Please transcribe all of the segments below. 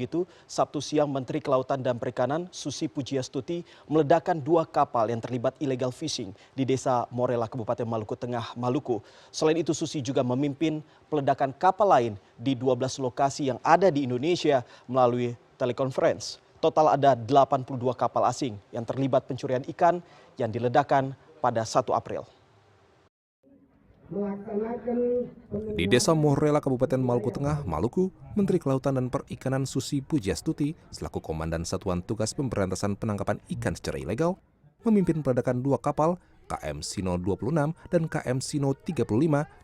Itu Sabtu siang Menteri Kelautan dan Perikanan Susi Pujiastuti meledakkan 2 kapal yang terlibat illegal fishing di Desa Morela, Kabupaten Maluku Tengah, Maluku. Selain itu Susi juga memimpin peledakan kapal lain di 12 lokasi yang ada di Indonesia melalui telekonferensi. Total ada 82 kapal asing yang terlibat pencurian ikan yang diledakkan pada 1 April. Di Desa Morela, Kabupaten Maluku Tengah, Maluku, Menteri Kelautan dan Perikanan Susi Pujiastuti selaku Komandan Satuan Tugas Pemberantasan Penangkapan Ikan secara Ilegal memimpin peledakan 2 kapal KM Sino 26 dan KM Sino 35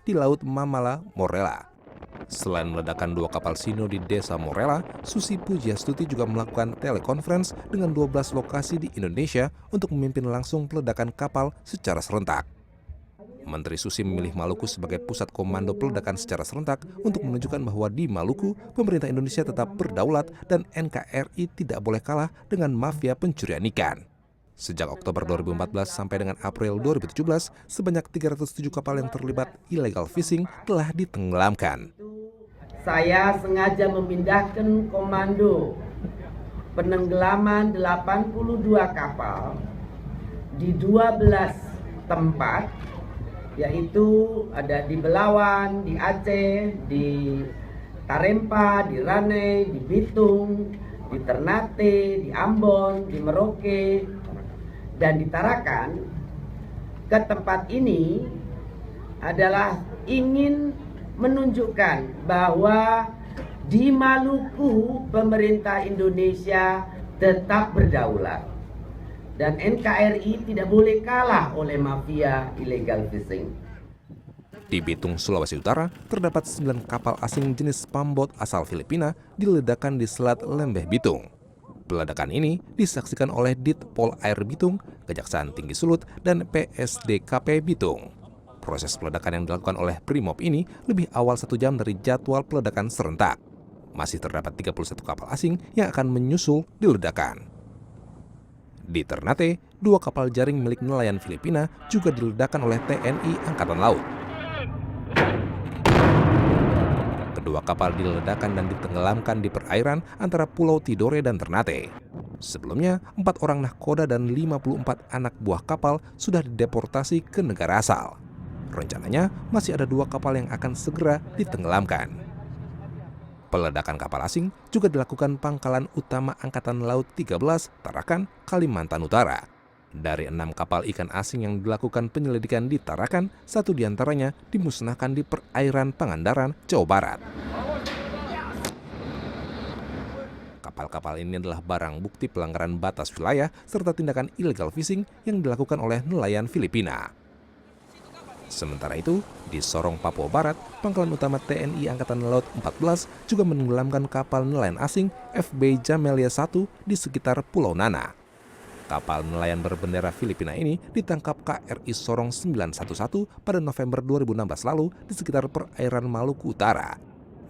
di Laut Mamala, Morela. Selain meledakan 2 kapal Sino di Desa Morela, Susi Pujiastuti juga melakukan telekonferensi dengan 12 lokasi di Indonesia untuk memimpin langsung peledakan kapal secara serentak. Menteri Susi memilih Maluku sebagai pusat komando peledakan secara serentak untuk menunjukkan bahwa di Maluku, pemerintah Indonesia tetap berdaulat dan NKRI tidak boleh kalah dengan mafia pencurian ikan. Sejak Oktober 2014 sampai dengan April 2017, sebanyak 307 kapal yang terlibat illegal fishing telah ditenggelamkan. Saya sengaja memindahkan komando penenggelaman 82 kapal di 12 tempat, yaitu ada di Belawan, di Aceh, di Tarempa, di Ranai, di Bitung, di Ternate, di Ambon, di Merauke, dan di Tarakan. Ke tempat ini adalah ingin menunjukkan bahwa di Maluku pemerintah Indonesia tetap berdaulat. Dan NKRI tidak boleh kalah oleh mafia illegal fishing. Di Bitung, Sulawesi Utara, terdapat 9 kapal asing jenis pambot asal Filipina diledakkan di Selat Lembeh Bitung. Peledakan ini disaksikan oleh Dit Pol Air Bitung, Kejaksaan Tinggi Sulut, dan PSDKP Bitung. Proses peledakan yang dilakukan oleh Brimob ini lebih awal 1 jam dari jadwal peledakan serentak. Masih terdapat 31 kapal asing yang akan menyusul di ledakan. Di Ternate, 2 kapal jaring milik nelayan Filipina juga diledakkan oleh TNI Angkatan Laut. Kedua kapal diledakkan dan ditenggelamkan di perairan antara Pulau Tidore dan Ternate. Sebelumnya, 4 orang nahkoda dan 54 anak buah kapal sudah dideportasi ke negara asal. Rencananya, masih ada 2 kapal yang akan segera ditenggelamkan. Peledakan kapal asing juga dilakukan Pangkalan Utama Angkatan Laut 13, Tarakan, Kalimantan Utara. Dari 6 kapal ikan asing yang dilakukan penyelidikan di Tarakan, 1 diantaranya dimusnahkan di perairan Pangandaran, Jawa Barat. Kapal-kapal ini adalah barang bukti pelanggaran batas wilayah serta tindakan illegal fishing yang dilakukan oleh nelayan Filipina. Sementara itu, di Sorong, Papua Barat, Pangkalan Utama TNI Angkatan Laut 14 juga menenggelamkan kapal nelayan asing FB Jamelia 1 di sekitar Pulau Nana. Kapal nelayan berbendera Filipina ini ditangkap KRI Sorong 911 pada November 2016 lalu di sekitar perairan Maluku Utara.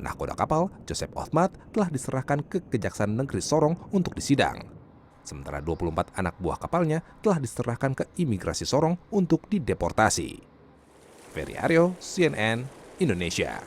Nahkoda kapal, Joseph Othmat, telah diserahkan ke Kejaksaan Negeri Sorong untuk disidang. Sementara 24 anak buah kapalnya telah diserahkan ke Imigrasi Sorong untuk dideportasi. Ferry Aryo, CNN, Indonesia.